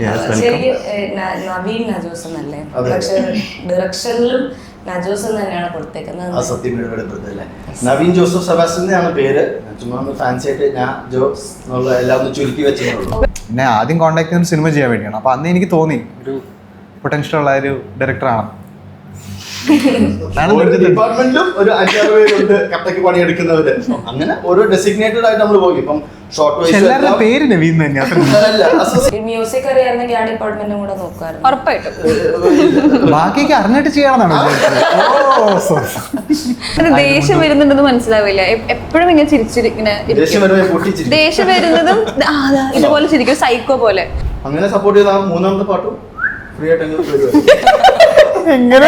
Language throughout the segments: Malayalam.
നവീൻ നജോസ് എന്നല്ലേ, പക്ഷെ ഡയറക്ഷനിലും നജോസ് തന്നെയാണ് കൊടുത്തേക്കുന്നത്. നവീൻ ജോസഫ് സെബാസ്റ്റ്യനാണ് പേര്. ചുമ്മാ ഫാൻസി ആയിട്ട് ഞാൻ ജോസ് എന്നുള്ള എല്ലാം ഒന്ന് ചുരുക്കി വെച്ചിട്ടുള്ളൂ. എന്നെ ആദ്യം കോൺടാക്ട് ചെയ്യുന്ന സിനിമ ചെയ്യാൻ വേണ്ടിയാണ്. അപ്പൊ അന്ന് എനിക്ക് തോന്നി ഒരു പൊട്ടൻഷ്യൽ ഉള്ള ഒരു ഡയറക്ടറാണ്. ഡിപ്പാർട്ട്മെന്റിലും ഒരു 5-6 പേരുണ്ട് കട്ടയ്ക്ക് പണിയെടുക്കുന്നവര്. അങ്ങനെ ഓരോ ഡെസിഗ്നേറ്റഡ് ആയിട്ട് നമ്മൾ പോയി. ഇപ്പം ഷോർട്ട് വൈസ് പേര് നവീൻ തന്നെയാണ്. മ്യൂസിക് അറിയാമെങ്കിൽ ആ ഡിപ്പാർട്ട്മെന്റും കൂടെ നോക്കാറുണ്ട് ഉറപ്പായിട്ടും. ബാക്കിയൊക്കെ അറിഞ്ഞിട്ട് ചെയ്യണമെന്നാണ്. ദേഷ്യം വരുന്നുണ്ടെന്ന് മനസ്സിലാവില്ല. എപ്പോഴും ഇങ്ങനെ ചിരിച്ചിരിങ്ങനെ ദേഷ്യം വരുന്നതും ഇതുപോലെ ചിരിക്കും, സൈക്കോ പോലെ. അങ്ങനെ സപ്പോർട്ട് ചെയ്ത മൂന്നാമത്തെ പാട്ടും ഫ്രീ ആയിട്ട് എങ്ങനെ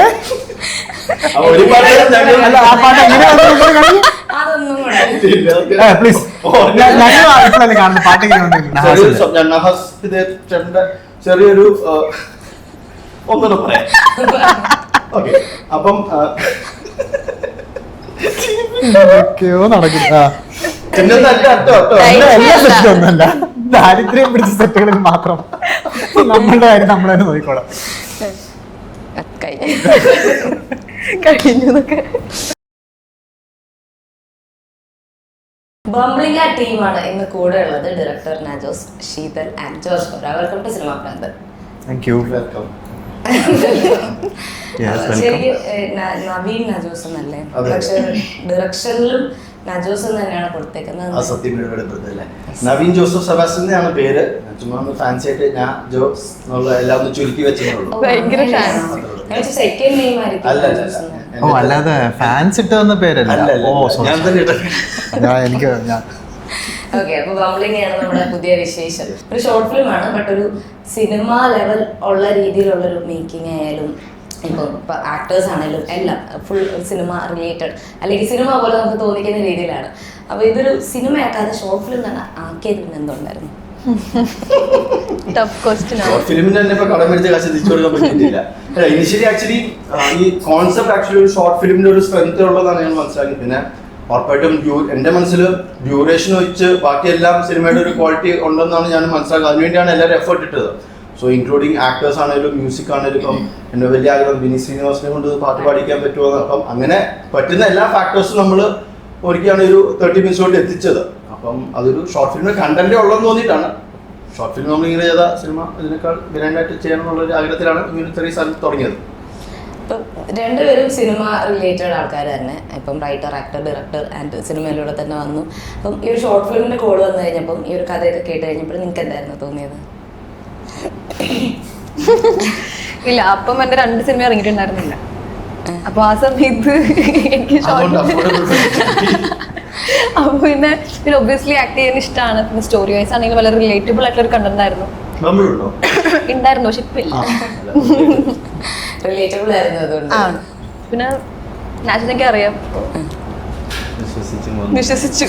ചെറിയൊരു ഒന്നും പറയാം. ഓക്കെ, അപ്പം ഒന്നല്ല, ദാരിദ്ര്യം പിടിച്ച സെറ്റുകളിൽ മാത്രം നമ്മളുടെ കാര്യം നമ്മൾ തന്നെ നോക്കിക്കോളാം. ബംബ്ലിംഗ് ടീമാണ് ഇന്ന് കൂടെ ഉള്ളത്. Director Najos, Sheetal and George. Welcome to cinema Pranth. Thank you. Welcome. ശരിക്കും നവീൻ നജോസ് എന്നല്ലേ, പക്ഷെ ഡയറക്ഷനിലും നജോസ് തന്നെയാണ് കൊടുത്തേക്കുന്നത്. നവീൻ ജോസഫ് സെബാസ്റ്റ്യനാണ് പേര്. ചുമ്മാ ഫാൻസി ആയിട്ട് ഞാൻ ജോസ് എന്നുള്ള എല്ലാം ഒന്ന് ചുരുക്കി വെച്ചിട്ടുള്ളൂ. സെക്കൻഡ് നെയിം ഓ, അല്ലാതെ ഫാൻസ് ഇട്ട് വന്ന പേരല്ല. ഞാൻ തന്നെ എനിക്ക് ഓക്കെ, അപ്പൊ ബംബ്ലിംഗ് ആണ് നമ്മുടെ പുതിയ വിശേഷം. ഒരു ഷോർട്ട് ഫിലിം ആണ്, ബട്ട് ഒരു സിനിമ ലെവൽ ഉള്ള രീതിയിലുള്ളൊരു മേക്കിംഗ് ആയാലും ഇപ്പൊ ആക്ടേഴ്സ് ആണെങ്കിലും എല്ലാം ഫുൾ സിനിമ റിലേറ്റഡ്, അല്ലെങ്കിൽ സിനിമ പോലെ നമുക്ക് തോന്നിക്കുന്ന രീതിയിലാണ്. അപ്പൊ ഇതൊരു സിനിമയാക്കാതെ ഷോർട്ട് ഫിലിം തന്നെ ആക്കിയതിന് എന്തുണ്ടായിരുന്നു? ഫിലിമിന് തന്നെ ഇപ്പൊ കടം മേടിച്ച കാശ് തിരിച്ചു കൊടുക്കാൻ പറ്റിയിട്ടില്ല. ഇനിഷ്യലി ആക്ച്വലി ഈ കോൺസെപ്റ്റ് ആക്ച്വലി ഒരു ഷോർട്ട് ഫിലിമിന്റെ ഒരു സ്ട്രെങ്ത് ഉള്ളതാണ് ഞാൻ മനസ്സിലാക്കി. പിന്നെ ഉറപ്പായിട്ടും എന്റെ മനസ്സിൽ ഡ്യൂറേഷൻ വെച്ച് ബാക്കിയെല്ലാം സിനിമയുടെ ഒരു ക്വാളിറ്റി ഉണ്ടെന്നാണ് ഞാൻ മനസ്സിലാക്കുന്നത്. അതിനുവേണ്ടിയാണ് എല്ലാവരും എഫേർട്ട് ഇട്ടത്. സോ ഇൻക്ലൂഡിങ് ആക്ടേഴ്സ് ആണെങ്കിലും മ്യൂസിക് ആണെങ്കിലും. ഇപ്പം എൻ്റെ വലിയ ആഗ്രഹം വിനീത് ശ്രീനിവാസനെ കൊണ്ട് പാട്ട് പാടിക്കാൻ പറ്റുമോ. അപ്പം അങ്ങനെ പറ്റുന്ന എല്ലാ ഫാക്ടേഴ്സും നമ്മൾ ഒരുക്കിയാണ് ഒരു 30 minutes കൊണ്ട് എത്തിച്ചത്. അപ്പം അതൊരു ഷോർട്ട് ഫിലിമിന് കണ്ടന്റേ ഉള്ളതെന്ന് തോന്നിയിട്ടാണ്. ഷോർട്ട് ഫിലിം നമ്മൾ ഇങ്ങനെ ചെയ്ത സിനിമ ഇതിനേക്കാൾ ഗ്രാൻഡായിട്ട് ചെയ്യണം എന്നുള്ളൊരു ആഗ്രഹത്തിലാണ് ഇങ്ങനെ ചെറിയ സ്ഥലം തുടങ്ങിയത്. ഇപ്പം രണ്ടുപേരും സിനിമ റിലേറ്റഡ് ആൾക്കാർ തന്നെ. ഇപ്പം റൈറ്റർ, ആക്ടർ, ഡയറക്ടർ ആൻഡ് സിനിമയിലൂടെ തന്നെ വന്നു. അപ്പം ഈ ഒരു ഷോർട്ട് ഫിലിമിന്റെ കോൾ വന്നു കഴിഞ്ഞപ്പം, ഈ ഒരു കഥയൊക്കെ കേട്ട് കഴിഞ്ഞപ്പോൾ നിങ്ങൾക്ക് എന്തായിരുന്നു തോന്നിയത്? ഇല്ല, അപ്പം എന്റെ 2 സിനിമ ഇറങ്ങിയിട്ടുണ്ടായിരുന്നില്ല. അപ്പൊ ആ സമയത്ത് എനിക്ക് അപ്പൊ പിന്നെ ഒബ്വിയസ്ലി ആക്ട് ചെയ്യാൻ ഇഷ്ടമാണ്. പിന്നെ സ്റ്റോറി വൈസ് ആണെങ്കിലും വളരെ റിലേറ്റബിൾ ആയിട്ടുള്ള ഒരു കണ്ടന്റ് ആയിരുന്നു. പക്ഷെ ഇപ്പൊ ഇല്ല. റിലേറ്റബിൾ ആയിരുന്നു. പിന്നെ നാച്ചിനൊക്കെ അറിയാം, വിശ്വസിച്ചു.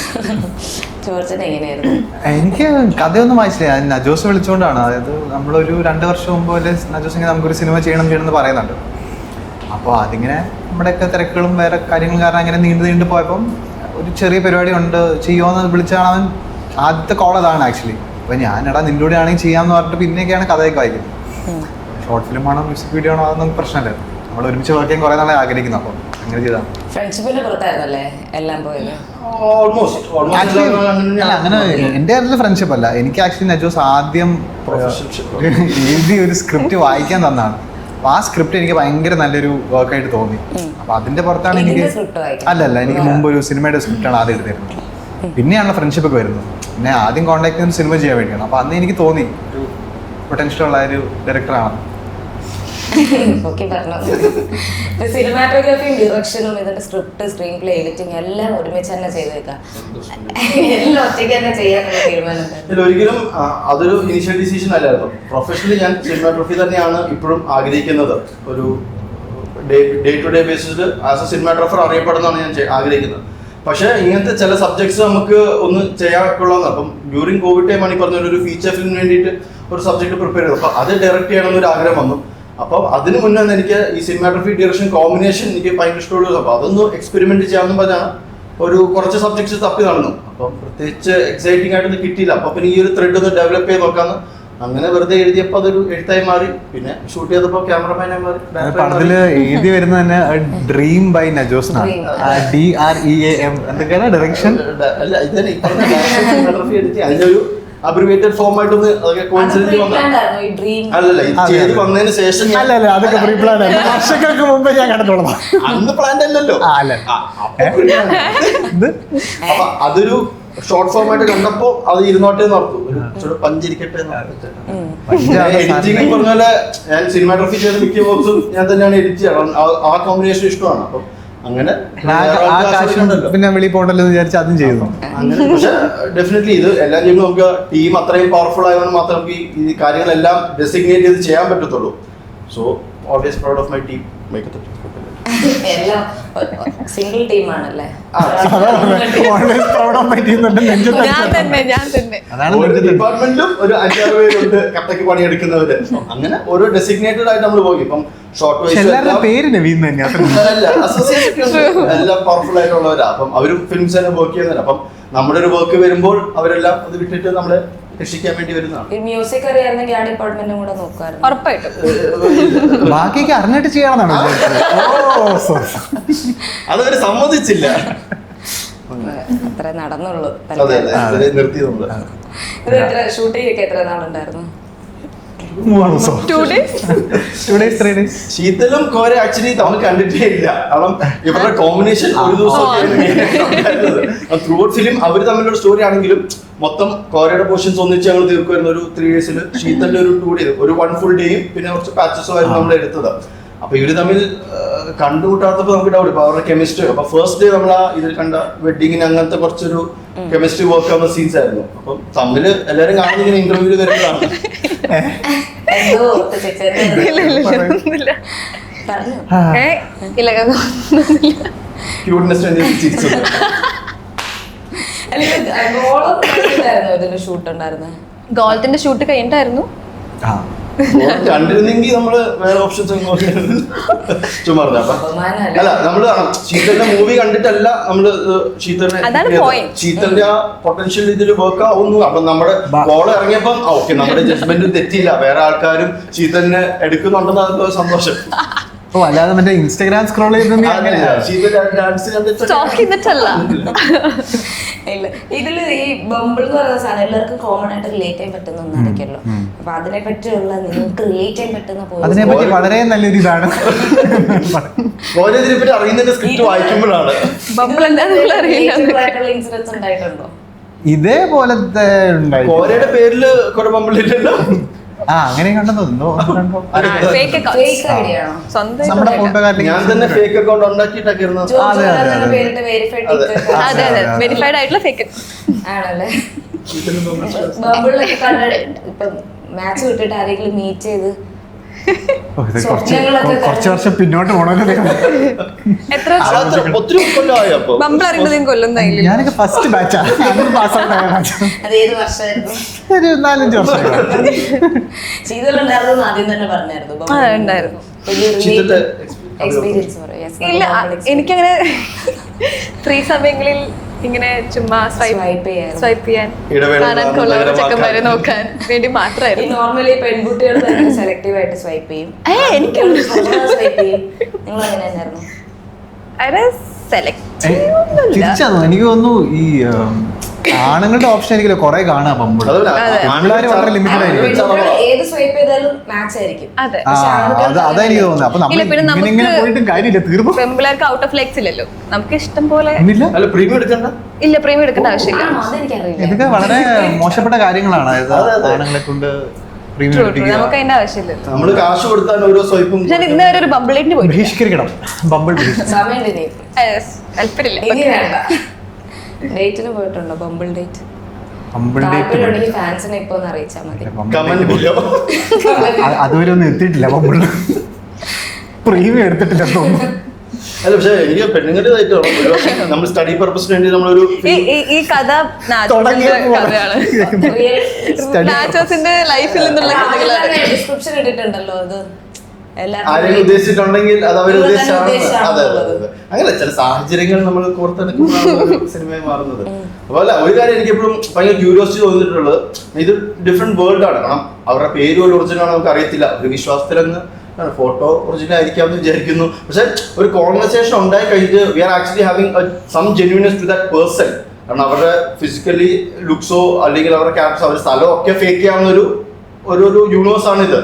എനിക്ക് കഥയൊന്നും വായിച്ചില്ല. ഞാൻ നജോസ് വിളിച്ചുകൊണ്ടാണ്. അതായത് നമ്മളൊരു 2 വർഷം മുമ്പ് വരെ നജോസ് ഇങ്ങനെ നമുക്കൊരു സിനിമ ചെയ്യണമെന്ന് പറയുന്നുണ്ട്. അപ്പോൾ അതിങ്ങനെ നമ്മുടെയൊക്കെ തിരക്കുകളും വേറെ കാര്യങ്ങളും കാരണം അങ്ങനെ നീണ്ടു പോയപ്പം ഒരു ചെറിയ പരിപാടി ഉണ്ട്, ചെയ്യുമോയെന്ന് വിളിച്ചാണ് അവൻ. ആദ്യത്തെ കോൾ അതാണ് ആക്ച്വലി. അപ്പോൾ ഞാനെടാ നിൻ്റെ കൂടെ ആണെങ്കിൽ ചെയ്യാമെന്ന് പറഞ്ഞിട്ട് പിന്നെയൊക്കെയാണ് കഥയൊക്കെ വായിക്കുന്നത്. ഷോർട്ട് ഫിലിം ആണോ മ്യൂസിക് വീഡിയോ ആണോ അതൊന്നും പ്രശ്നമില്ല. നമ്മൾ ഒരുമിച്ച് വർക്ക് ചെയ്യാൻ കുറേ നാളെ ആഗ്രഹിക്കുന്നു. അപ്പം അങ്ങനെ ചെയ്താൽ ഫ്രണ്ട്ഷിപ്പിന്റെ പുറത്തായിരുന്നല്ലേ എല്ലാം പോയത്? അങ്ങനെ എൻ്റെ കാര്യത്തിൽ ഫ്രണ്ട്ഷിപ്പ് അല്ല. എനിക്ക് ആക്ച്വലി നജോസ് ആദ്യം എഴുതി ഒരു സ്ക്രിപ്റ്റ് വായിക്കാൻ തന്നാണ്. അപ്പോൾ ആ സ്ക്രിപ്റ്റ് എനിക്ക് ഭയങ്കര നല്ലൊരു വർക്കായിട്ട് തോന്നി. അപ്പോൾ അതിന്റെ പുറത്താണ് എനിക്ക് അല്ലല്ല എനിക്ക് മുമ്പ് ഒരു സിനിമയുടെ സ്ക്രിപ്റ്റാണ് ആദ്യം എടുത്തിരുന്നത്. പിന്നെയാണ് ഫ്രണ്ട്ഷിപ്പ് ഒക്കെ വരുന്നത്. പിന്നെ ആദ്യം കോൺടാക്ട് ചെയ്യുന്ന സിനിമ ചെയ്യാൻ വേണ്ടിയാണ്. അപ്പോൾ അന്ന് എനിക്ക് തോന്നി ഒരു പൊട്ടൻഷ്യൽ ഉള്ള ഒരു ഡയറക്ടറാണ്. സിനിമാറ്റോഗ്രാഫിയും ഡയറക്ഷനും ഇതിന്റെ സ്ക്രിപ്റ്റ്, സ്ക്രീൻ പ്ലേ, എഡിറ്റിംഗ് എല്ലാം ഒരുമിച്ച് തന്നെ ചെയ്തേക്കാം. എല്ലാം ഒറ്റയ്ക്ക് തന്നെ ചെയ്യാനുള്ള തീരുമാനം ഒരിക്കലും അതൊരു ഇനീഷ്യൽ ഡിസിഷൻ അല്ലായിരുന്നു. പ്രൊഫഷണലി ഞാൻ സിനിമാറ്റോഗ്രാഫി തന്നെയാണ് ഇപ്പോഴും ആഗ്രഹിക്കുന്നത്. ഒരു ഡേ ടു ഡേ ബേസിസിൽ ആസ് എ സിനിമാറ്റോഗ്രാഫർ അറിയപ്പെടുന്നതാണ് ഞാൻ ആഗ്രഹിക്കുന്നത്. പക്ഷേ ഇങ്ങനത്തെ ചില സബ്ജക്ട്സ് നമുക്ക് ഒന്ന് ചെയ്യാൻ കൊള്ളാമെന്ന്. അപ്പം ഡ്യൂറിങ് കോവിഡ് ടൈമാണ് ഈ പറഞ്ഞ ഒരു ഫീച്ചർ ഫിലിമിന് വേണ്ടിയിട്ട് ഒരു സബ്ജക്ട് പ്രിപ്പയർ ചെയ്തത്. അപ്പോൾ അത് ഡയറക്റ്റ് ചെയ്യണമെന്നൊരു ആഗ്രഹം വന്നു. അപ്പം അതിന് മുന്നേ എനിക്ക് ഈ സിനിമാറ്റോഗ്രാഫി ഡയറക്ഷൻ കോമ്പിനേഷൻ എനിക്ക് ഭയങ്കര ഇഷ്ടമുള്ളത്. അപ്പോൾ അതൊന്ന് എക്സ്പെരിമെന്റ് ചെയ്യാമെന്ന് പറഞ്ഞാണ് ഒരു കുറച്ച് സബ്ജക്ട്സ് തപ്പി നടന്നു. അപ്പം പ്രത്യേകിച്ച് എക്സൈറ്റിംഗ് ആയിട്ടൊന്നും കിട്ടിയില്ല. അപ്പം പിന്നെ ഈ ഒരു ത്രെഡ് ഒന്ന് ഡെവലപ്പ് ചെയ്ത് നോക്കാമെന്ന് അങ്ങനെ വെറുതെ എഴുതിയപ്പോൾ അതൊരു എഴുത്തായി മാറി. പിന്നെ ഷൂട്ട് ചെയ്തപ്പോൾ ക്യാമറമാനായി മാറി. പടത്തില് എഴുതി വരുന്ന തന്നെ ഡ്രീം ബൈ നജോസ് DREAM എന്തൊക്കെയാണ് ഡയറക്ഷൻ അല്ല ഇതന്നെ ഈ പറഞ്ഞ ഫോട്ടോഗ്രാഫി എടുത്ത് അതിനൊരു അബ്രിവേറ്റഡ് ഫോം ആയിട്ടൊന്ന് അതൊക്കെ കോയിൻസിഡന്റ് വന്നു. അല്ലല്ല ഇത് ചെയ്ത് വന്നതിന് ശേഷം അല്ല അതൊക്കെ പ്രീ പ്ലാൻ വർഷങ്ങൾക്ക് മുമ്പേ ഞാൻ കണ്ടിട്ടുള്ളതാ. അന്ന് പ്ലാൻ അല്ലല്ലോ. അല്ല അപ്പൊ അതൊരു ഷോർട്ട് ഫോം ആയിട്ട് കണ്ടപ്പോ അത് ഇരുന്നോട്ടെ നടത്തും ഒരു പഞ്ചിരിക്കട്ടെ. എഡിറ്റിംഗ് പറഞ്ഞ പോലെ ഞാൻ സിനിമാറ്റോഗ്രഫി ചെയ്ത മിക്ക വർക്ക്സും ഞാൻ തന്നെയാണ് എഡിറ്റ് ചെയ്യണം. ആ കോമ്പിനേഷൻ ഇഷ്ടമാണ്. അപ്പൊ അങ്ങനെ പിന്നെ വെളി പോകണ്ടല്ലോ എന്ന് വിചാരിച്ച് അതും ചെയ്തു. അങ്ങനെ പക്ഷെ ഡെഫിനറ്റ്ലി ഇത് എല്ലാം ചെയ്യുമ്പോൾ നമുക്ക് ടീം അത്രയും പവർഫുൾ ആയതുകൊണ്ട് മാത്രം നമുക്ക് ഈ കാര്യങ്ങളെല്ലാം ഡെസിഗ്നേറ്റ് ചെയ്ത് ചെയ്യാൻ പറ്റത്തുള്ളൂ. So always proud of my team. എല്ലാം സിംഗിൾ ടീമാണല്ലേ? ഡിപ്പാർട്ട്മെന്റിലും ഒരു 5-6 പേരുണ്ട് കട്ടക്ക് പണിയെടുക്കുന്നവര്. അങ്ങനെ ഓരോ ഡെസിഗ്നേറ്റഡ് ആയിട്ട് നമ്മൾ പോയി. ഇപ്പം ഷോർട്ട് വൈസ് പേര് നവീൻ എല്ലാം പവർഫുൾ ആയിട്ടുള്ളവരാ. അപ്പം അവരും ഫിലിംസ് തന്നെ വർക്ക് ചെയ്യുന്നില്ല. അപ്പം നമ്മുടെ ഒരു വർക്ക് വരുമ്പോൾ അവരെല്ലാം അത് വിട്ടിട്ട് നമ്മളെ രക്ഷിക്കാൻ വേണ്ടി വരുന്നതാണ്. മ്യൂസിക് അറിയാമെങ്കിൽ ആ ഡിപ്പാർട്ട്മെന്റും കൂടെ നോക്കാറുണ്ട്. ഉറപ്പായിട്ടും ബാക്കിയൊക്കെ അറിഞ്ഞിട്ട് ചെയ്യണമെന്നാണ് അതവര് സമ്മതിച്ചില്ല. അത്ര നടന്നുള്ളൂ. നിർത്തി നമ്മള്. ഇത് എത്ര ഷൂട്ടിംഗ് ഒക്കെ എത്ര നാളുണ്ടായിരുന്നു? 2 days 3 days. ശീതലും കോര ആക്ച്വലി നമ്മൾ കണ്ടിട്ടേ ഇല്ല. കാരണം ഇവരുടെ കോമ്പിനേഷൻ ഒരു ദിവസം ത്രൂ ഔട്ട് ഫിലിം അവർ തമ്മിലുള്ള സ്റ്റോറി ആണെങ്കിലും മൊത്തം കോരയുടെ പോർഷൻസ് ഒന്നിച്ച് ഞങ്ങൾ തീർക്കുമായിരുന്നു ഒരു 3 days. ശീതലിന്റെ ഒരു 2 days, ഒരു 1 full ഡേയും പിന്നെ കുറച്ച് പാച്ചസും ആയിരുന്നു നമ്മൾ എടുത്തത്. അപ്പൊ ഇവര് തമ്മിൽ കണ്ടുകൂട്ടാത്തപ്പോ നമുക്ക് ഡൗട്ട്. ഇപ്പൊ അവരുടെ കെമിസ്ട്രി അപ്പൊ ഫസ്റ്റ് ഡേ നമ്മൾ ആ ഇതിൽ കണ്ട വെഡിങ്ങിന് അങ്ങനത്തെ കുറച്ചൊരു കെമിസ്ട്രി വർക്ക് ആവുന്ന സീൻസ് ആയിരുന്നു. അപ്പം തമ്മില് എല്ലാരും കാണുന്ന ഇന്റർവ്യൂല് വരുന്നതാണ്. ഗോളത്തിന്റെ ഷൂട്ട് കഴിഞ്ഞിട്ടായിരുന്നു. കണ്ടിരുന്നെങ്കിൽ നമ്മള് വേറെ ഓപ്ഷൻസ് ചുമ്മാ അല്ല നമ്മള് ശീതലിന്റെ മൂവി കണ്ടിട്ടല്ല നമ്മള് ശീതലിന്റെ ആ പൊട്ടൻഷ്യൽ ഇതിൽ വർക്ക് ആവുന്നു. അപ്പൊ നമ്മുടെ ഗോൾ ഇറങ്ങിയപ്പം ഓക്കെ നമ്മുടെ ജഡ്ജ്മെന്റ് തെറ്റിയില്ല, വേറെ ആൾക്കാരും ശീതലിനെ എടുക്കുന്നുണ്ടെന്ന് സന്തോഷം. ഓ അല്ലാതെ മറ്റേ ഇൻസ്റ്റാഗ്രാം സ്ക്രോൾ ചെയ്തിട്ടുള്ള ഇല്ല. ഇതില് ഈ ബമ്പിൾ എന്ന് പറയുന്ന സാധനം എല്ലാവർക്കും കോമൺ ആയിട്ട് റിലേറ്റ് ചെയ്യാൻ പറ്റുന്ന ഒന്നായിരിക്കല്ലോ. അപ്പൊ അതിനെ പറ്റിയുള്ള നിങ്ങൾക്ക് റിലേറ്റ് ചെയ്യാൻ പറ്റുന്ന അതിനെപ്പറ്റി വളരെ നല്ലൊരു ഇതാണ്. ഇതിനെപ്പറ്റി അറിയുന്നതിന്റെ സ്ക്രിപ്റ്റ് വായിക്കുമ്പോഴാണ് ഇൻസിഡൻസ് ഉണ്ടായിട്ടുണ്ടോ? ഇതേപോലത്തെ കോരയുടെ പേരില് കുറെ ബമ്പിളില്ലല്ലോ. അങ്ങനെ കണ്ടെന്നോ നമ്മുടെ ഫോട്ടോകാരിൽ ഞാൻ തന്നെ ഫേക്ക് അക്കൗണ്ട് ഉണ്ടാക്കിയിട്ടൊക്കെ വെരിഫൈഡ് ആയിട്ടുള്ള ഫേക്ക് ആണല്ലേ? ബമ്പിളിലൊക്കെ ഇപ്പൊ മാച്ച് വിട്ടിട്ട് ആരെങ്കിലും മീറ്റ് ചെയ്ത് കുറച്ച് വർഷം പിന്നോട്ട് പോണല്ലോ. ഒത്തിരി കൊല്ലമായി. അപ്പൊ ബമ്പിൾ അറിയുന്നതും കൊല്ലം ഞാനൊക്കെ ഫസ്റ്റ് ബാച്ചാ പാസ് ഔട്ട് ആയ ബാച്ച്. അതേത് വർഷമായിരുന്നു? ഒരു 4-5 വർഷം. ശീതളുണ്ടായിരുന്നു ആദ്യം തന്നെ പറഞ്ഞായിരുന്നു. ഇല്ല, എനിക്കങ്ങനെ ഫ്രീ സമയങ്ങളിൽ ഇങ്ങനെ ചുമ്മാ സ്വൈപ്പ് ചെയ്യാൻ കാണാൻ കൊള്ളാവുന്ന ചെക്കന്മാരെ നോക്കാൻ വേണ്ടി മാത്രമായിരുന്നു. നോർമലി പെൺകുട്ടികൾ സെലക്റ്റീവ് ആയിട്ട് സ്വൈപ്പ് ചെയ്യും. നിങ്ങൾ അങ്ങനെ തന്നെയായിരുന്നു? തിരിച്ചാണോ? എനിക്ക് തോന്നുന്നു ഈ ആണുങ്ങളുടെ ഓപ്ഷൻ ആയിരിക്കില്ല കുറെ കാണാം. ആൺപിള്ളേര് വളരെ ലിമിറ്റഡ് ആയിരിക്കും. ഏത് സ്വൈപ്പ് ചെയ്താലും മാച്ച് ആയിരിക്കും. അതെനിക്ക് തോന്നുന്നത്. അപ്പൊ നമ്മൾ പോയിട്ടും കാര്യമില്ല, തീർന്നു. പെൺപിള്ളേർക്ക് ഔട്ട് ഓഫ് ലെഗ്സ് ഇല്ലല്ലോ, നമുക്ക് ഇഷ്ടം പോലെ. പ്രീമിയം എടുക്കണ്ട. ഇല്ല, പ്രീമിയം എടുക്കേണ്ട ആവശ്യമില്ല. ഇതൊക്കെ വളരെ മോശപ്പെട്ട കാര്യങ്ങളാണ്. ആണുങ്ങളെ കൊണ്ട് നമുക്ക് അതിന്റെ ആവശ്യമില്ല. നമ്മള് കാശ് കൊടുത്താൽ ഓരോ സ്വൈപ്പും. ഞാൻ ഇന്ന് വരെ ഒരു ബമ്പിൾ ഡേറ്റിന് പോയി. ബഹിഷ്കരിക്കണം ബമ്പിൾ ഡേറ്റിന് പോയിട്ടുണ്ടോ? ബമ്പിൾ ഡേറ്റ് ഫാൻസിനെ ഇപ്പൊ അറിയിച്ചാൽ മതി. അതുവരെ ഒന്നും എത്തിയിട്ടില്ല. ബമ്പിൾ പ്രീമിയം എടുത്തിട്ടില്ല തോന്നുന്നു. അല്ല പക്ഷേ എനിക്ക് പെണ്ണുങ്ങളുടെ നമ്മൾ സ്റ്റഡി പർപ്പസിന് വേണ്ടി നമ്മളൊരു ഈ കഥ കഥയാണ്. നാച്ചോസിന്റെ ലൈഫിൽ നിന്നുള്ള ഡിസ്ക്രിപ്ഷൻ ഇട്ടിട്ടുണ്ടല്ലോ. അത് ആരെങ്കിലും ഉദ്ദേശിച്ചിട്ടുണ്ടെങ്കിൽ അത് അവർ നിങ്ങൾ തന്നെ ഉദ്ദേശിച്ചാണ്. അതെ അതെ ഉദ്ദേശിച്ചാണ് അതെ. അങ്ങനെ ചില സാഹചര്യങ്ങൾ നമ്മൾ കോർത്തെടുക്കുമ്പോഴാണ് സിനിമ മാറുന്നത്. അപ്പോൾ അല്ല, ഒരു കാര്യം എനിക്ക് എപ്പോഴും ഭയങ്കര ക്യൂരിയോസിറ്റി തോന്നിയിട്ടുള്ളത്, ഇത് ഡിഫറെന്റ് വേൾഡ് ആണ്. കാരണം അവരുടെ പേര് പോലും ഒറിജിനൽ ആണ് നമുക്ക് അറിയത്തില്ല. ഒരു വിശ്വാസത്തിലങ്ങ് ഫോട്ടോ ഒറിജിനൽ ആയിരിക്കാമെന്ന് വിചാരിക്കുന്നു. പക്ഷെ ഒരു കോൺവെർസേഷൻ ഉണ്ടായി കഴിഞ്ഞിട്ട് we are actually having some genuineness to that person. കാരണം അവരുടെ ഫിസിക്കലി ലുക്സോ അല്ലെങ്കിൽ അവരുടെ ക്യാരക്ടേഴ്സ് അവരുടെ സ്ഥലമോ ഒക്കെ ഫേക്ക് ചെയ്യാവുന്ന ഒരു യൂണിവേഴ്സ് ആണ് ഇത്.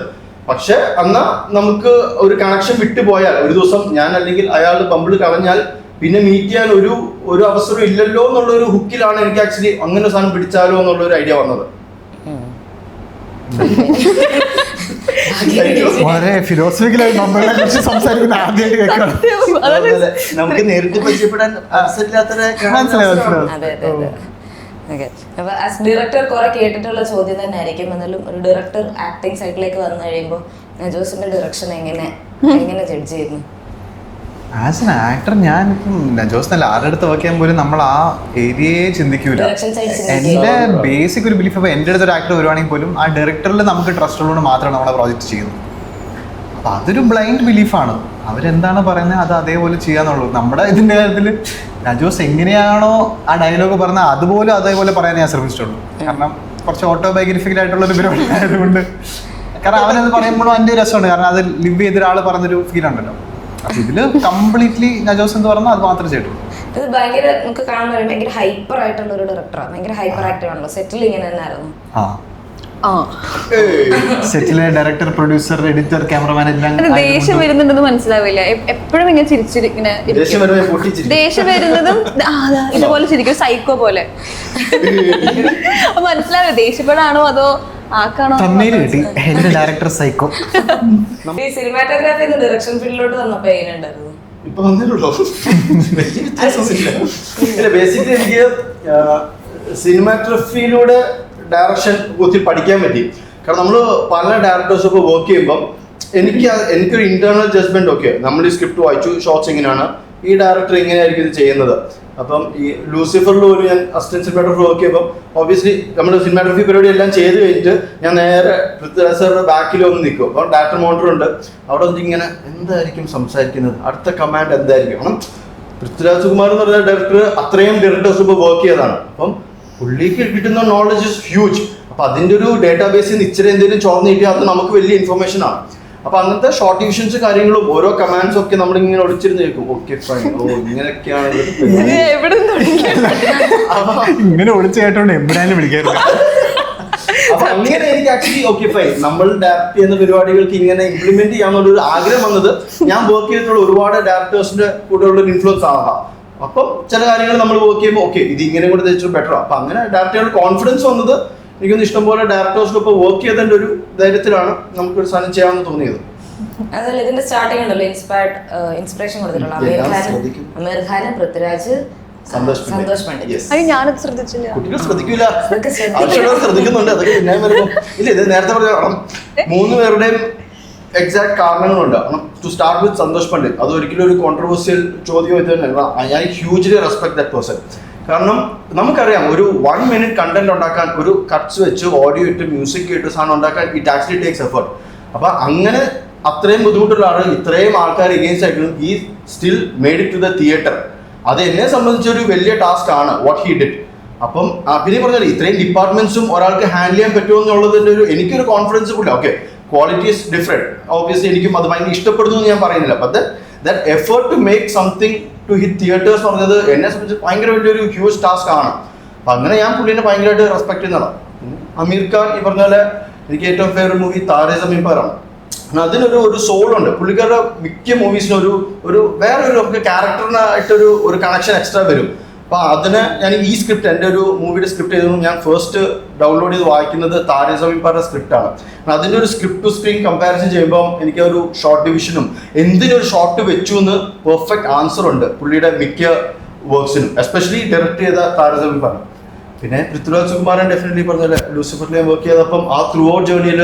പക്ഷെ എന്നാ നമുക്ക് ഒരു കണക്ഷൻ വിട്ടുപോയാൽ, ഒരു ദിവസം ഞാൻ അല്ലെങ്കിൽ അയാൾ ബമ്പിൾ കളഞ്ഞാൽ പിന്നെ മീറ്റ് ചെയ്യാൻ ഒരു അവസരം ഇല്ലല്ലോ എന്നുള്ള ഒരു ഹുക്കിലാണ് എനിക്ക് ആക്ച്വലി അങ്ങനെ സാധനം പിടിച്ചാലോ എന്നുള്ള ഒരു ഐഡിയ വന്നത്. വളരെ ഫിലോസഫിക്കലായി നമ്മളെ കുറിച്ച് സംസാരിക്കുന്ന ആദ്യമായിട്ട് കേൾക്കണം. നമുക്ക് നേരിട്ട് പരിചയപ്പെടാൻ അവസരമില്ലാത്തവരെ അതെ അതെ അതെ. ഓക്കെ, അപ്പൊ ആസ് ഡയറക്ടർ കുറെ കേട്ടിട്ടുള്ള ചോദ്യം തന്നെ ആയിരിക്കും. എന്നാലും ഒരു ഡയറക്ടർ ആക്ടിങ് സൈഡിലേക്ക് വന്നു കഴിയുമ്പോൾ നജോസിന്റെ ഡയറക്ഷൻ എങ്ങനെ ജഡ്ജ് ചെയ്യുന്നു? ആസ് എൻ ആക്ടർ ഞാൻ നജോസ് നല്ല ആരുടെ അടുത്ത് വർക്ക് ചെയ്യാൻ പോലും നമ്മൾ ആ ഏരിയയെ ചിന്തിക്കൂല. Direction side എൻ്റെ ബേസിക് ഒരു ബിലീഫ്, അപ്പോൾ എൻ്റെ അടുത്ത് ഒരു ആക്ടർ വരുവാണെങ്കിൽ പോലും ആ ഡയറക്ടറിൽ നമുക്ക് ട്രസ്റ്റ് ഉള്ളതുകൊണ്ട് മാത്രമാണ് നമ്മളെ പ്രോജക്റ്റ് ചെയ്യുന്നത്. അപ്പം അതൊരു ബ്ലൈൻഡ് ബിലീഫാണ്. അവരെന്താണ് പറയുന്നത് അത് അതേപോലെ ചെയ്യാന്നുള്ളൂ. നമ്മുടെ ഇതിൻ്റെ കാര്യത്തിൽ നജോസ് എങ്ങനെയാണോ ആ ഡയലോഗ് പറഞ്ഞാൽ അതുപോലെ അതേപോലെ പറയാൻ ഞാൻ ശ്രമിച്ചിട്ടുള്ളൂ. കാരണം കുറച്ച് ഓട്ടോബയോഗ്രഫിക്കൽ ആയിട്ടുള്ള ഒരു പരിപാടി ആയതുകൊണ്ട്. കാരണം അവനത് പറയുമ്പോഴും എൻ്റെ രസമുണ്ട്. കാരണം അത് ലിവ് ചെയ്ത ഒരാൾ പറഞ്ഞൊരു ഫീൽ ഉണ്ടല്ലോ. അപ്പൊ ഇതില് കംപ്ലീറ്റ്ലി നജോസ് എന്ന് പറഞ്ഞാൽ അത് മാത്രമേ ചെയ്തിട്ടുള്ളൂ. ഇത് ഭയങ്കര നമുക്ക് കാണുമ്പോൾ ഭയങ്കര ഹൈപ്പർ ആയിട്ടുള്ള ഒരു ഡയറക്ടറാണ്. ഭയങ്കര ഹൈപ്പർ ആക്റ്റീവ് ആണല്ലോ. സെറ്റിൽ ഇങ്ങനെ തന്നെ ആയിരുന്നു. സെറ്റിലെ ഡയറക്ടർ, പ്രൊഡ്യൂസർ, എഡിറ്റർ, ക്യാമറമാൻ എല്ലാം ദേഷ്യം വരുന്നുണ്ടെന്ന് മനസ്സിലാവില്ല. എപ്പോഴും ഇങ്ങനെ ചിരിച്ചിരിങ്ങനെ ദേഷ്യം വരുന്നതും ഇതുപോലെ ചിരിക്കും, സൈക്കോ പോലെ. മനസ്സിലാവില്ല ദേഷ്യപ്പെടാണോ അതോ ആക്കാണോ. കിട്ടി എന്റെ ഡയറക്ടർ സൈക്കോ. ഈ സിനിമാറ്റോഗ്രാഫി ഡയറക്ഷൻ ഫീൽഡിലോട്ട് വന്നപ്പോ എങ്ങനെയുണ്ടായിരുന്നു? ഇപ്പൊ വന്നിട്ടുള്ളൂ. ബേസിക്കലി എനിക്ക് സിനിമാറ്റോഗ്രഫിയിലൂടെ ഡയറക്ഷൻ ഒത്തിരി പഠിക്കാൻ പറ്റി. കാരണം നമ്മൾ പല ഡയറക്ടേഴ്സും ഇപ്പോൾ വർക്ക് ചെയ്യുമ്പം എനിക്കൊരു ഇന്റേണൽ ജഡ്ജ്മെന്റ് ഒക്കെ, നമ്മൾ ഈ സ്ക്രിപ്റ്റ് വായിച്ചു, ഷോർട്സ് എങ്ങനെയാണ്, ഈ ഡയറക്ടർ എങ്ങനെയായിരിക്കും ഇത് ചെയ്യുന്നത്. അപ്പം ഈ ലൂസിഫറിൽ ഒരു ഞാൻ അസിസ്റ്റന്റ് സിനിമാറ്റോഗ്രാഫർ വർക്ക് ചെയ്യുമ്പോൾ ഒബ്വിയസ്ലി നമ്മുടെ സിനിമാറ്റോഗ്രഫി പരിപാടി എല്ലാം ചെയ്ത് കഴിഞ്ഞിട്ട് ഞാൻ നേരെ പൃഥ്വിരാജ് സാറിന്റെ ബാക്കിൽ വന്ന് നിൽക്കും. അപ്പോൾ ഡയറക്ടർ മോണിറ്റർ ഉണ്ട്, അവിടെ വന്നിട്ട് ഇങ്ങനെ എന്തായിരിക്കും സംസാരിക്കുന്നത്, അടുത്ത കമാൻഡ് എന്തായിരിക്കും. കാരണം പൃഥ്വിരാജ് കുമാർ എന്ന് പറഞ്ഞ ഡയറക്ടർ അത്രയും ഡയറക്ടേഴ്സ് ഇപ്പോൾ വർക്ക് ചെയ്തതാണ്. അപ്പം പുള്ളിക്ക് കിട്ടുന്ന നോളജ് ഇസ് ഹ്യൂജ്. അപ്പൊ അതിന്റെ ഒരു ഡേറ്റാബേസിൽ നിന്ന് ഇച്ചിരി എന്തെങ്കിലും ചോർന്ന് കിട്ടിയാൽ അത് നമുക്ക് വലിയ ഇൻഫർമേഷൻ ആണ്. അപ്പൊ അങ്ങനത്തെ ഷോർട്ട് ഡിവിഷൻസ് കാര്യങ്ങളും ഓരോ കമാൻഡ്സ് ഒക്കെ നമ്മൾ ഇങ്ങനെ ഒളിച്ചിരുന്ന് കേൾക്കും. ഓക്കെ ഫൈൻ, ഓ ഇങ്ങനെയൊക്കെയാണ് ഇങ്ങനെ ഒളിച്ചു കേട്ടോണ്ട് എവിടെയാലും വിളിക്കാറില്ല. അപ്പൊ അങ്ങനെ എനിക്ക് ആക്ച്വലി ഓക്കെ ഫൈൻ, നമ്മൾ ഡയറക്ട് ചെയ്യുന്ന പരിപാടികൾക്ക് ഇങ്ങനെ ഇംപ്ലിമെന്റ് ചെയ്യാന്നുള്ള ഒരു ആഗ്രഹം വന്നത് ഞാൻ വർക്ക് ചെയ്തിട്ടുള്ള ഒരുപാട് ഡയറക്ടേഴ്സിന്റെ കൂടെ ഉള്ള ഒരു ഇൻഫ്ലുവൻസ് ആവാം. അപ്പം ചില കാര്യങ്ങൾ നമ്മൾ വർക്ക് ചെയ്യുമ്പോൾ ഓക്കെ ഇത് ഇങ്ങനെ കൂടെ തെച്ചു ബെറ്റർ. അപ്പൊ അങ്ങനെ ഡയറക്ടറുടെ കോൺഫിഡൻസ് വന്നത് എനിക്കൊന്ന് ഇഷ്ടംപോലെ ഡയറക്ടേഴ്സിനൊപ്പം വർക്ക് ചെയ്തതിന്റെ ഒരു ധൈര്യത്തിലാണ് നമുക്കൊരു സാധനം ചെയ്യാമെന്ന് തോന്നിയത്. അതല്ല, ഇതിന്റെ സ്റ്റാർട്ടിംഗ് ഉണ്ടല്ലോ ഇൻസ്പിറേഷൻ കൊടുത്തിട്ടുള്ള അമീർ ഖാൻ, പൃഥ്വിരാജ്, സന്തോഷ് പണ്ഡിറ്റ്. അയ്യോ ഞാനത് ശ്രദ്ധിച്ചില്ല. കുട്ടികൾ ശ്രദ്ധിക്കൂല, ആവശ്യമുള്ളവർ ശ്രദ്ധിക്കുന്നുണ്ട്. അതൊക്കെ പിന്നെ വരുമ്പോൾ ഇല്ല, ഇത് നേരത്തെ പറഞ്ഞ 3 പേരുടെയും എക്സാക്ട് കാരണങ്ങളുണ്ട്. To start with Santhosh Pandit, അത് ഒരിക്കലും ഒരു കോൺട്രവേഴ്സ്യൽ ചോദ്യം ഇത് തന്നെ. ഞാൻ ഹ്യൂജ്ലി റെസ്പെക്ട് ദാറ്റ് പേഴ്സൺ. കാരണം നമുക്കറിയാം ഒരു 1 minute കണ്ടന്റ് ഉണ്ടാക്കാൻ, ഒരു കട്ട്സ് വെച്ച് ഓഡിയോ ഇട്ട് മ്യൂസിക് ഇട്ട് സാധനം ഉണ്ടാക്കാൻ ഇറ്റ് ആക്ച്വലി ടേക്സ് എഫേർട്ട്. അപ്പൊ അങ്ങനെ അത്രയും ബുദ്ധിമുട്ടുള്ള ആൾ ഇത്രയും ആൾക്കാർ എഗെയിൻസ്റ്റ് ആയിട്ടും ഈ still made it to the theatre. അത് എന്നെ സംബന്ധിച്ചൊരു വലിയ ടാസ്ക് ആണ് വാട്ട് ഹി ഡിഡ്. അപ്പം പിന്നെ പറഞ്ഞാൽ ഇത്രയും ഡിപ്പാർട്ട്മെന്റ്സും ഒരാൾക്ക് ഹാൻഡിൽ ചെയ്യാൻ പറ്റുമോ എന്നുള്ളതിന്റെ ഒരു എനിക്കൊരു കോൺഫിഡൻസ് കൂടെ. Okay, quality is different, obviously എനിക്കും അത് ഭയങ്കര ഇഷ്ടപ്പെടുന്നു എന്ന് ഞാൻ പറയുന്നില്ല. But that effort to make something to hit theatres എന്ന് പറഞ്ഞത് എന്നെ സംബന്ധിച്ച് ഭയങ്കര വലിയൊരു ഹ്യൂജ് ടാസ്ക് ആണ്. അപ്പം അങ്ങനെ ഞാൻ പുള്ളിനെ ഭയങ്കരമായിട്ട് റെസ്പെക്ട് ചെയ്യുന്നതാണ്. അമീർ ഖാൻ ഈ പറഞ്ഞ പോലെ എനിക്ക് ഏറ്റവും ഫേവറേറ്റ് മൂവി താരേ സമീൻ പറാണ്. അതിനൊരു സോൾ ഉണ്ട്. പുള്ളിക്കാരുടെ മിക്ക മൂവീസിനും ഒരു വേറൊരു നമുക്ക് ക്യാരക്ടറിനായിട്ടൊരു കണക്ഷൻ എക്സ്ട്രാ വരും. അപ്പൊ അതിന് ഞാൻ ഈ സ്ക്രിപ്റ്റ്, എൻ്റെ ഒരു മൂവിയുടെ സ്ക്രിപ്റ്റ് ചെയ്തതും ഞാൻ ഫസ്റ്റ് ഡൗൺലോഡ് ചെയ്ത് വായിക്കുന്നത് താരേ സമീൻ പറ സ്ക്രിപ്റ്റാണ്. അതിൻ്റെ ഒരു സ്ക്രിപ്റ്റ് ടു സ്ക്രീൻ കമ്പാരിസൺ ചെയ്യുമ്പോൾ എനിക്ക് ഒരു ഷോർട്ട് ഡിവിഷനും എന്തിനൊരു ഷോർട്ട് വെച്ചു എന്ന് പെർഫെക്റ്റ് ആൻസർ ഉണ്ട് പുള്ളിയുടെ മിക്ക വർക്ക്സിനും, എസ്പെഷ്യലി ഡയറക്ട് ചെയ്ത താരേ സമീൻ പറ. പിന്നെ പൃഥ്വിരാജ് സുകുമാരൻ ഡെഫിനറ്റ്ലി പറഞ്ഞ ലൂസിഫറിൽ ഞാൻ വർക്ക് ചെയ്തപ്പം ആ ത്രൂ ഔട്ട് ജേർണിയിൽ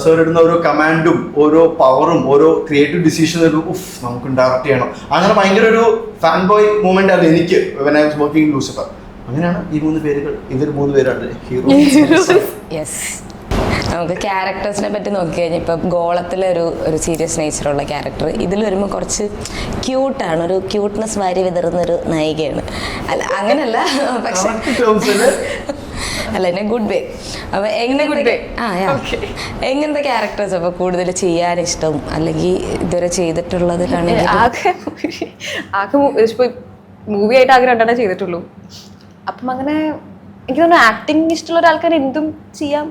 സാർ ഇടുന്ന ഓരോ കമാൻഡും ഓരോ പവറും ഓരോ ക്രിയേറ്റീവ് ഡിസിഷനും നമുക്ക് ഡയറക്റ്റ് ചെയ്യണം. അങ്ങനെ ഭയങ്കര ഒരു ഫാൻ ബോയ് മൂവ്മെന്റ് ആണ് എനിക്ക് when I was working Lucifer. അങ്ങനെയാണ് ഈ 3 പേരുകൾ, ഇവർ 3 പേരാണ് ഹീറോ. നമുക്ക് ക്യാരക്ടേഴ്സിനെ പറ്റി നോക്കി കഴിഞ്ഞാൽ ഇപ്പം ഗോളത്തിലെ ഒരു സീരിയസ് നേച്ചറുള്ള ക്യാരക്ടർ ഇതിൽ വരുമ്പോൾ കുറച്ച് ക്യൂട്ടാണ്, ഒരു ക്യൂട്ട്നെസ് വാരി വിതറുന്നൊരു നായികയാണ്. അല്ല അങ്ങനല്ല, പക്ഷെ അല്ല എന്നെ ഗുഡ് വേ. അപ്പൊ എങ്ങനത്തെ ക്യാരക്ടേഴ്സ് അപ്പൊ കൂടുതൽ ചെയ്യാൻ ഇഷ്ടം, അല്ലെങ്കിൽ ഇതുവരെ ചെയ്തിട്ടുള്ളതിലാണെങ്കിൽ? ആകെ മൂവി ആയിട്ട് ആകെ രണ്ടെണ്ണം ചെയ്തിട്ടുള്ളൂ. അപ്പം അങ്ങനെ എനിക്ക് തോന്നുന്നു ആക്ടിങ് ഇഷ്ടമുള്ള ഒരാൾക്കാർ എന്തും ചെയ്യാം,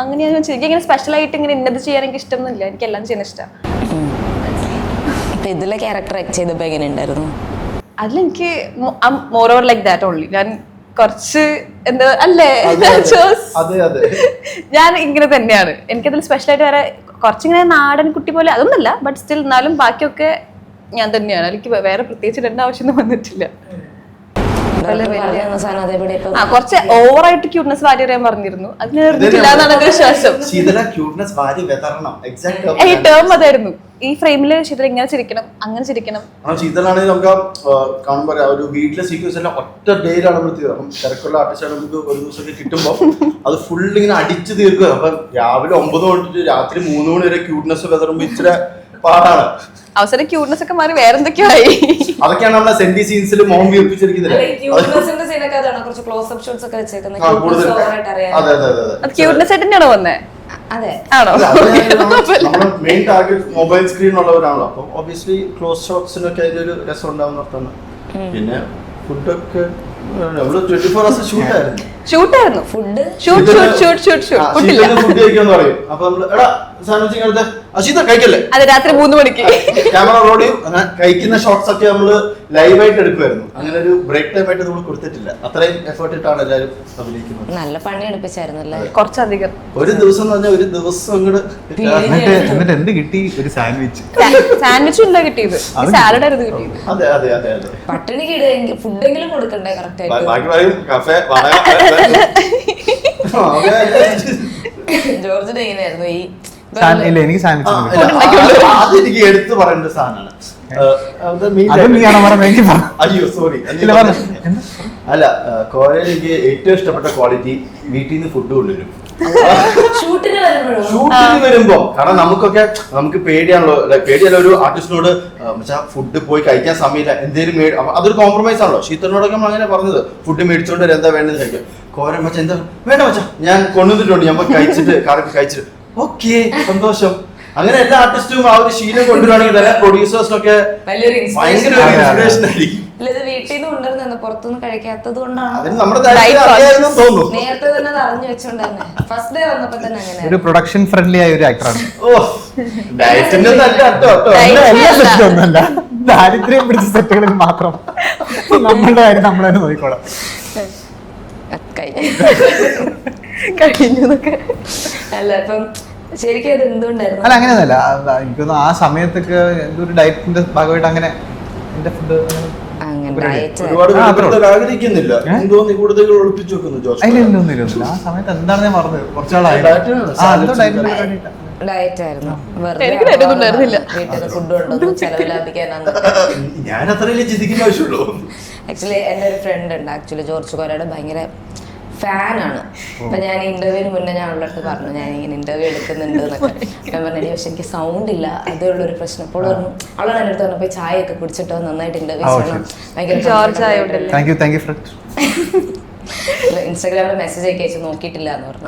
അങ്ങനെയാണ് ഞാൻ ചെയ്യും. ഇങ്ങനെ സ്പെഷ്യലായിട്ട് ഇങ്ങനെ ഇന്നത് ചെയ്യാൻ എനിക്ക് ഇഷ്ടമൊന്നുമില്ല, എനിക്ക് എല്ലാം ചെയ്യാൻ ഇഷ്ടമാണ്. ഇതിലെ ക്യാരക്ടർ ചെയ്തപ്പോൾ എങ്ങനെ ഉണ്ടായിരുന്നു? അതിലെനിക്ക് more over like that only. ഞാൻ കുറച്ച് എന്താ അല്ലേ, ഞാൻ ഇങ്ങനെ തന്നെയാണ്. എനിക്കതിൽ സ്പെഷ്യലായിട്ട് വേറെ കുറച്ചിങ്ങനെ നാടൻ കുട്ടി പോലെ അതൊന്നുമല്ല, ബട്ട് സ്റ്റിൽ എന്നാലും ബാക്കിയൊക്കെ ഞാൻ തന്നെയാണ്. എനിക്ക് വേറെ പ്രത്യേകിച്ച് ഇടേണ്ട ആവശ്യമൊന്നും വന്നിട്ടില്ല. കുറച്ച് ഓവറായിട്ട് ക്യൂട്ട്നെസ് വാരി അറിയാൻ പറഞ്ഞിരുന്നു, അതിന് എന്നാണ് എന്റെ വിശ്വാസം. ഈ ടേം അതായിരുന്നു, ഈ ഫ്രെയിമില് ശീതൽ ഇങ്ങനെ ചിരിക്കണം, അങ്ങനെ ചിരിക്കണം. ശീതളാണെങ്കിൽ നമുക്ക് കാണുമ്പോ ഒരു വീട്ടിലെ സീക്വൻസ് എല്ലാം ഒറ്റ ഡേയിലാണ് നമ്മൾ തീർക്കും. തിരക്കുള്ള ആർട്ടിസ്റ്റാണ് നമുക്ക് ഒരു ദിവസമൊക്കെ കിട്ടുമ്പോൾ അത് ഫുൾ ഇങ്ങനെ അടിച്ചു തീർക്കുക. അപ്പൊ രാവിലെ 9 തൊട്ടിട്ട് രാത്രി 3 മണി വരെ ക്യൂട്ട്നെസ് വിതറുമ്പോ ഇച്ചിരി പാടാണ്. അവസരം ക്യൂട്ട്നെസ് ഒക്കെ മാറി വേറെ എന്തൊക്കെയോ ആയി. അതൊക്കെയാണ് നമ്മളെ സെന്റി സീൻസിൽ മോം വീർപ്പിച്ചിരിക്കുന്നത്. ക്യൂട്ട്നെസ് ആയിട്ട് തന്നെയാണോ വന്നേ? ആണോ? മെയിൻ ടാർഗറ്റ് മൊബൈൽ സ്ക്രീൻ ഉള്ളവരാണല്ലോ, അപ്പൊ ഒബിയസ്ലി ക്ലോസ് ഷോട്ട്സിനൊക്കെ അതിന്റെ ഒരു രസം ഉണ്ടാവുന്ന. പിന്നെ ഫുഡൊക്കെ 24 hours ഷൂട്ടായിരുന്നു. ഫുഡ് ഷൂട്ട് കഴിക്കാന്ന് പറയും. അപ്പൊ കഴിക്കല്ലേ, അത് രാത്രി 3 മണിക്ക് ക്യാമറ റോഡ് ചെയ്യും. അങ്ങനെ കഴിക്കുന്ന ഷോട്ട്സ് ഒക്കെ നമ്മള് ലൈവായിട്ട് എടുക്കുമായിരുന്നു. അങ്ങനെ ഒരു ബ്രേക്ക് ടൈം ആയിട്ട് നമ്മൾ കൊടുത്തിട്ടില്ല. അത്രയും എഫേർട്ട് ഇട്ടാണ് എല്ലാവരും അഭിനയിക്കുന്നത്. നല്ല പണി എടുപ്പിച്ചായിരുന്നല്ലേ? കുറച്ചധികം. ഒരു ദിവസം എന്ന് പറഞ്ഞാൽ ഒരു ദിവസം അങ്ങോട്ട്. എന്നിട്ട് എന്ത് കിട്ടി? ഒരു സാൻഡ്വിച്ച് ഉണ്ടോ കിട്ടിയത്? സാലഡ് ആയിരുന്നു കിട്ടിയത്. അതെ അതെ അതെ അതെ. പട്ടിണിക്ക് ഫുഡെങ്കിലും കൊടുക്കണ്ടേ കറക്റ്റ് ആയിട്ട്? ബാക്കി പറയും കഫേ ജോർജിന് എങ്ങനെയായിരുന്നു ഈ? ഇല്ല, എനിക്ക് സാൻഡ്വിച്ച് അതെനിക്ക് എടുത്തു പറയേണ്ട ഒരു സാധനമാണ്. അയ്യോ സോറി. അല്ല, കോളേജിൽ എനിക്ക് ഏറ്റവും ഇഷ്ടപ്പെട്ട ക്വാളിറ്റി വീട്ടിൽ നിന്ന് ഫുഡ് കൊണ്ടുവരും ഷൂട്ടിന് വരുമ്പോ. കാരണം നമുക്ക് പേടിയാണല്ലോ, പേടിയല്ല ഒരു ആർട്ടിസ്റ്റിനോട് ഫുഡ് പോയി കഴിക്കാൻ സമയമില്ല, എന്തേലും അതൊരു കോംപ്രമൈസ് ആണല്ലോ. ശീതളിനോടൊക്കെ നമ്മൾ അങ്ങനെ പറഞ്ഞത്, ഫുഡ് മേടിച്ചോണ്ട് വരാൻ എന്താ വേണ്ടത് കഴിക്കാം. കോരൻ മച്ചാ എന്താ വേണ്ട മച്ചാ ഞാൻ കൊണ്ടുവന്നിട്ടുണ്ട്, ഞാൻ കഴിച്ചിട്ട് കറക്റ്റ് കഴിച്ചിട്ട് ഓക്കെ സന്തോഷം. അങ്ങനെ എല്ലാ ആർട്ടിസ്റ്റും ആ ഒരു ശീലം കൊണ്ടുവരികയാണെങ്കിൽ തന്നെ പ്രൊഡ്യൂസേഴ്സിനൊക്കെ ഭയങ്കര ഇൻസ്പിറേഷൻ ആയിരിക്കും. വീട്ടിൽ നിന്ന് കൊണ്ടുവരുന്ന പുറത്തുനിന്ന് കഴിക്കാത്തത് കൊണ്ടാണ് നേരത്തെ തന്നെ അറിഞ്ഞു വെച്ചോണ്ടന്നെ ഫസ്റ്റ് ഡേ വന്നപ്പോ തന്നെ അങ്ങനെ ഒരു പ്രൊഡക്ഷൻ ഫ്രണ്ട്ലി ആയ ഒരു ആക്ടറാണ്. ദാരിദ്ര്യം പിടിച്ച സെറ്റുകളിൽ മാത്രം നമ്മളുടെ കാര്യം നമ്മളെ നോക്കിക്കോളാം. അല്ല ഇപ്പം ശരിക്കും അത് എന്തുകൊണ്ടായിരുന്നു? അല്ല അങ്ങനെയൊന്നുമല്ല, എനിക്കൊന്ന് ആ സമയത്തൊക്കെ എന്തൊരു ഡയറ്റിന്റെ ഭാഗമായിട്ട് അങ്ങനെ എന്റെ ഫുഡ് ആഗ്രഹിക്കുന്നില്ല. ആ സമയത്ത് എന്താണ് ഞാൻ പറഞ്ഞത്, കുറച്ചാളായി ഡയറ്റ് ആയിരുന്നു. ഞാൻ അത്രയല്ലേ ചിന്തിക്കുന്ന ആവശ്യമുള്ളൂ. ആക്ച്വലി എൻ്റെ ഒരു ഫ്രണ്ട് ഉണ്ട്, ആക്ച്വലി ജോർജ് കോരയുടെ ഭയങ്കര ഫാനാണ്. അപ്പൊ ഞാൻ ഇന്റർവ്യൂവിന് മുന്നേ ഞാൻ അവളുടെ അടുത്ത് പറഞ്ഞു ഞാൻ ഇങ്ങനെ ഇന്റർവ്യൂ എടുക്കുന്നുണ്ട് എന്നൊക്കെ. ഞാൻ പറഞ്ഞു പക്ഷെ എനിക്ക് സൗണ്ട് ഇല്ല, അതേ ഉള്ളൊരു പ്രശ്നം. അപ്പോൾ പറഞ്ഞു അവളാണ് എൻ്റെ അടുത്ത് പറഞ്ഞപ്പോൾ ചായ ഒക്കെ കുടിച്ചിട്ടോ നന്നായിട്ട് ഇന്റർവ്യൂ ചെയ്യണം. ഭയങ്കര ഇൻസ്റ്റാഗ്രാമിൽ മെസ്സേജ് ഒക്കെ അയച്ച് നോക്കിയിട്ടില്ല എന്ന് പറഞ്ഞു.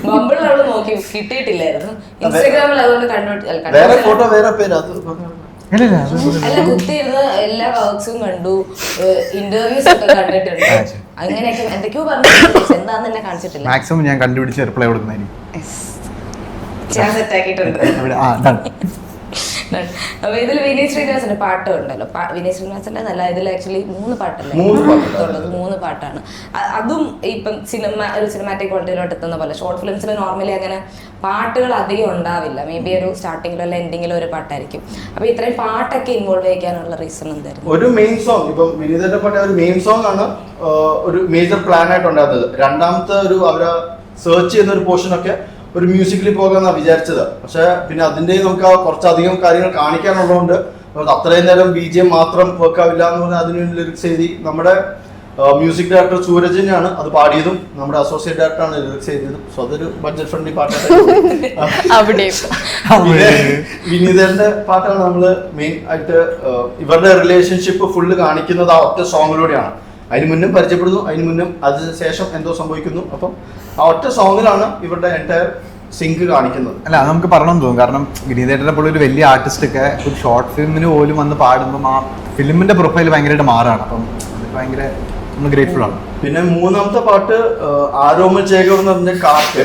ബമ്പിളിൽ അവള് നോക്കി കിട്ടിയിട്ടില്ലായിരുന്നു. ഇൻസ്റ്റാഗ്രാമിൽ അതുകൊണ്ട് അല്ല കുത്തിയിരുന്ന് എല്ലാ വർക്ക്സും കണ്ടു, ഇന്റർവ്യൂസ് ഒക്കെ കണ്ടിട്ടുണ്ട്. അങ്ങനെയൊക്കെ എന്തൊക്കെയോ പറഞ്ഞു, എന്താന്ന് എന്നെ കാണിച്ചിട്ടില്ല. മാക്സിമം ഞാൻ കണ്ടുപിടിച്ച് റിപ്ലൈ കൊടുക്കുന്നതായിരിക്കും. ഞാൻ സെറ്റ് ആക്കിയിട്ടുണ്ട്. അപ്പൊ ഇതിൽ വിനീത് ശ്രീനിവാസന്റെ പാട്ടും ഉണ്ടല്ലോ. വിനീത് ശ്രീനിവാസന്റെ നല്ല ഇതിൽ ആക്ച്വലി 3 പാട്ടല്ലേ ഉള്ളത്, 3 പാട്ടാണ്. അതും ഇപ്പം ഒരു സിനിമാറ്റിക് ക്വാളിറ്റിയിലോട്ട് എത്തുന്ന പോലെ. ഷോർട്ട് ഫിലിംസിൽ നോർമലി അങ്ങനെ പാട്ടുകൾ അധികം ഉണ്ടാവില്ല. മേ ബി ഒരു സ്റ്റാർട്ടിങ്ങിലോ അല്ല എൻഡിങ്ങിലോ ഒരു പാട്ടായിരിക്കും. അപ്പൊ ഇത്രയും പാട്ടൊക്കെ ഇൻവോൾവ് ചെയ്യാനുള്ള റീസൺ എന്തായിരുന്നു? ഒരു മെയിൻ സോങ്, ഇപ്പം വിനീതന്റെ പാട്ട് ഒരു മെയിൻ സോങ് ആണ് ഒരു മേജർ പ്ലാൻ ആയിട്ടുണ്ടായിരുന്നത്. രണ്ടാമത്തെ ഒരു അവരെ സെർച്ച് ചെയ്യുന്ന ഒരു പോർഷൻ ഒക്കെ ഒരു മ്യൂസിക്കലി പോകാന്നാണ് വിചാരിച്ചത്. പക്ഷെ പിന്നെ അതിന്റെ നമുക്ക് കുറച്ചധികം കാര്യങ്ങൾ കാണിക്കാനുള്ളതുകൊണ്ട് അത്രയും നേരം BGM മാത്രം വർക്കാവില്ല എന്ന് പറഞ്ഞാൽ അതിന് ലിറിക്സ് എഴുതി നമ്മുടെ മ്യൂസിക് ഡയറക്ടർ സൂരജിനെയാണ് അത് പാടിയതും നമ്മുടെ അസോസിയേറ്റ് ഡയറക്ടറാണ് ലിറിക്സ് എഴുതിയതും. സോ അതൊരു ബഡ്ജറ്റ് ഫ്രണ്ട്ലി പാട്ടാണ്. അവിടെ പിന്നെ വിനീതന്റെ പാട്ടാണ് നമ്മള് മെയിൻ ആയിട്ട് ഇവരുടെ റിലേഷൻഷിപ്പ് ഫുള്ള് കാണിക്കുന്നത് ആ ഒറ്റ സോങ്ങിലൂടെയാണ്. അതിന് മുന്നും പരിചയപ്പെടുന്നു, അതിന് മുന്നും അതിന് ശേഷം എന്തോ സംഭവിക്കുന്നു. അപ്പം ആ ഒറ്റ സോങ്ങിലാണ് ഇവരുടെ എൻറ്റയർ സിങ്ക് കാണിക്കുന്നത്. അല്ല അത് നമുക്ക് പറയണമെന്ന് തോന്നും. കാരണം വിനീതേട്ടനെ പോലെ ഒരു വലിയ ആർട്ടിസ്റ്റ് ഒക്കെ ഒരു ഷോർട്ട് ഫിലിമിന് പോലും വന്ന് പാടുമ്പോൾ ആ ഫിലിമിന്റെ പ്രൊഫൈൽ ഭയങ്കരമായിട്ട് മാറാണ്. അപ്പം അത് ഭയങ്കര നമ്മൾ ഗ്രേറ്റ്ഫുൾ ആണ്. പിന്നെ മൂന്നാമത്തെ പാട്ട് ആരോമൽ ചേകർ എന്ന് പറഞ്ഞ കാറ്റ്.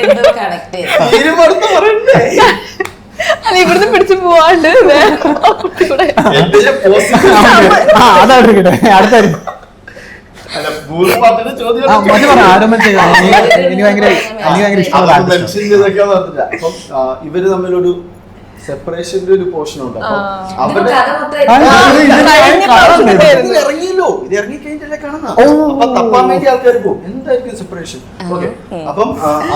എന്തോ കണക്ട് അല്ല ഇവിടുന്ന് പിടിച്ചു പോവാണ്ട് അതായിട്ട് അടുത്തായിരുന്നു അല്ല മൂന്ന് പാട്ടിന്റെ ചോദ്യം മറ്റു പറഞ്ഞു ആരോമൽ ചെയ്ത എനിക്ക് ഭയങ്കര ഇഷ്ടമുള്ള മെൻഷൻ ചെയ്തൊക്കെയാന്ന് പറഞ്ഞില്ല. അപ്പം ഇവര് തമ്മിലൊരു സെപ്പറേഷന്റെ ഒരു പോർഷൻ ഉണ്ട്. അപ്പം അവരുടെ ഇത് ഇറങ്ങിയല്ലോ, ഇത് ഇറങ്ങി കഴിഞ്ഞിട്ടല്ലേ കാണുന്ന. അപ്പൊ തപ്പാൻ വേണ്ടി ആൾക്കാർ പോകും, എന്തായിരിക്കും സെപ്പറേഷൻ. ഓക്കെ, അപ്പം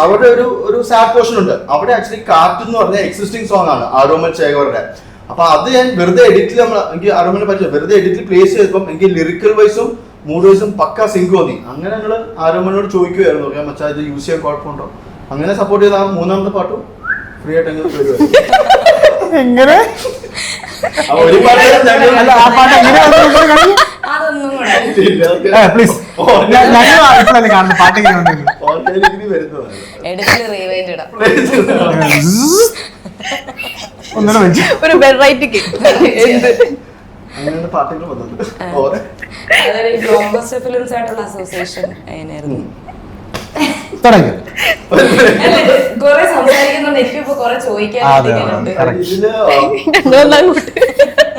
അവിടെ ഒരു സാഡ് പോർഷൻ ഉണ്ട്. അവിടെ ആക്ച്വലി കാറ്റ് എന്ന് പറഞ്ഞ എക്സിസ്റ്റിംഗ് സോങ് ആണ് ആരോമൽ ചേകവരുടെ. അപ്പൊ അത് ഞാൻ വെറുതെ എഡിറ്റിൽ എനിക്ക് ആരോമലിനെ പറ്റില്ല, വെറുതെ എഡിറ്റിൽ പ്ലേസ് ചെയ്തപ്പം എനിക്ക് ലിറിക്കൽ വൈസും മൂഡ് വൈസും പക്ക സിങ്ക് തോന്നി. അങ്ങനെ ഞങ്ങള് ആരോമലിനോട് ചോദിക്കുമായിരുന്നു, ഓക്കെ മച്ചാ ഇത് യൂസ് ചെയ്യാൻ കുഴപ്പമുണ്ടോ. അങ്ങനെ സപ്പോർട്ട് ചെയ്ത ആ മൂന്നാമത്തെ പാട്ടും ഫ്രീ ആയിട്ട് അങ്ങനെ എങ്ങനെ ഒരു പാട്ട് അല്ല ആ പാട്ട് എങ്ങനെ അതൊന്നും പ്ലീസ് ഇപ്പോഴല്ലേ കാണുന്ന പാട്ട് എങ്ങനെ വരുന്നതാണ്. എടുത്ത് റീവൈൻഡ് ഇടാം. ഒന്നുകൂടെ വെച്ചു ഒരു വെറൈറ്റിക്ക് എന്ത് അങ്ങനെയാണ് പാട്ടുകൾ വന്നത്. അതൊരു ബ്ലോക്ക്ബസ്റ്റർ ഫിലിംസ് ആയിട്ടുള്ള അസോസിയേഷൻ അതിനായിരുന്നു. തുടങ്ങി. കൊറേ സംസാരിക്കുന്നുണ്ട്, എനിക്കിപ്പോ കൊറേ ചോദിക്കാനുണ്ട്.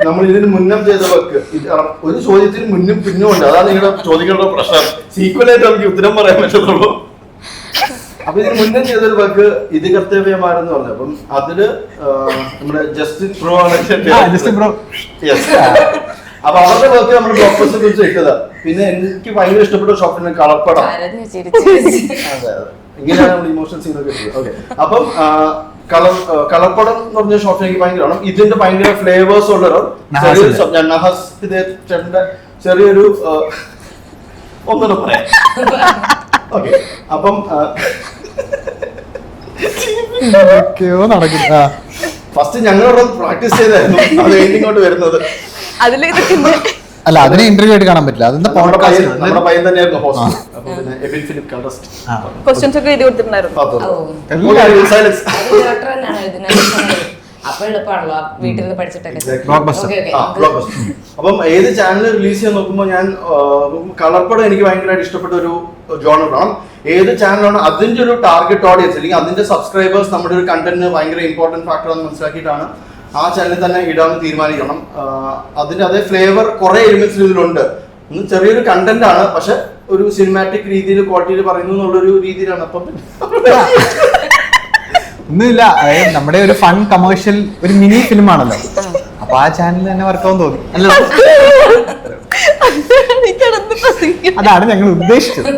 നമ്മൾ ഇതിന് മുന്നം ചെയ്ത വർക്ക് ഒരു ചോദ്യത്തിന് മുന്നും പിന്നും ഉണ്ട്. അതാണ് നിങ്ങളുടെ ചോദിക്കേണ്ട പ്രശ്നം. സീക്വലായിട്ട് നമുക്ക് ഉത്തരം പറയാൻ പറ്റത്തുള്ളൂ. അപ്പൊ ഇതിന് മുന്നേ ചെയ്തൊരു വർക്ക് ഇത് കർത്തവ്യമാരെന്ന് പറഞ്ഞു. അപ്പം അതില് നമ്മുടെ ജസ്റ്റിൻ പ്രോ അപ്പൊ അവരുടെ വർക്ക് നമ്മൾ ബ്ലോക്ക്ബസ്റ്റർ കുറിച്ച് ഇട്ടത്. പിന്നെ എനിക്ക് ഭയങ്കര ഇഷ്ടപ്പെട്ട ഷോപ്പിന് കളർപ്പടം. ഇങ്ങനെയാണ് നമ്മൾ ഇമോഷണൽ സീനൊക്കെ ഇട്ടത്. ഓക്കെ, അപ്പം കളർപ്പടം എന്ന് പറഞ്ഞ ഷോപ്പിന് എനിക്ക് ഭയങ്കര ഇതിന്റെ ഭയങ്കര ഫ്ലേവേഴ്സ് ഉള്ളൊരു ചേട്ടന്റെ ചെറിയൊരു ഒന്നുകൂടെ പറയാം. ഓക്കെ, അപ്പം ഫസ്റ്റ് ഞങ്ങളോട് പ്രാക്ടീസ് ചെയ്തായിരുന്നു അത് ഇങ്ങോട്ട് വരുന്നത്. അതില് അല്ല അതിന് ഇന്റർവ്യൂ ആയിട്ട് കാണാൻ പറ്റില്ല. അതെന്താ പോഡ്കാസ്റ്റ് നമ്മുടെ പയ്യൻ തന്നെയായിരുന്നു ഹോസ്റ്റ്. അപ്പൊ പിന്നെ എബിൻ ഫിലിപ്പ് കണ്ടസ്റ്റ് ക്വസ്റ്റ്യൻസ് ഒക്കെ എഴുതി കൊടുത്തിട്ടുണ്ടായിരുന്നു. അപ്പൊ എളുപ്പമാണല്ലോ വീട്ടിൽ നിന്ന് പഠിച്ചിട്ടൊക്കെ. അപ്പം ഏത് ചാനൽ റിലീസ് ചെയ്യാൻ നോക്കുമ്പോൾ ഞാൻ കളർപ്പടം എനിക്ക് ഭയങ്കരമായിട്ട് ഇഷ്ടപ്പെട്ട ഒരു ജോണറാണ്. ഏത് ചാനലാണ് അതിന്റെ ഒരു ടാർഗറ്റ് ഓഡിയൻസ് അല്ലെങ്കിൽ അതിന്റെ സബ്സ്ക്രൈബേഴ്സ് നമ്മുടെ ഒരു കണ്ടന്റിന് ഭയങ്കര ഇമ്പോർട്ടന്റ് ഫാക്ടർ എന്ന് മനസ്സിലാക്കിയിട്ടാണ് ആ ചാനലിൽ തന്നെ ഇടാമെന്ന് തീരുമാനിക്കണം. അതിന്റെ അതേ ഫ്ലേവർ കുറെ എലിമെന്റ്സ് ഇതിലുണ്ട്. ഒന്ന് ചെറിയൊരു കണ്ടന്റ് ആണ്, പക്ഷെ ഒരു സിനിമാറ്റിക് രീതിയിൽ ക്വാളിറ്റിയിൽ പറയുന്നു എന്നുള്ളൊരു രീതിയിലാണ്. അപ്പം ഒന്നുമില്ല, അതായത് നമ്മുടെ ഒരു ഫൺ കമേഴ്ഷ്യൽ ഒരു മിനി ഫിലിം ആണല്ലോ. അപ്പൊ ആ ചാനൽ തന്നെ വർക്കാവും തോന്നി. അതാണ് ഞങ്ങൾ ഉദ്ദേശിച്ചത്.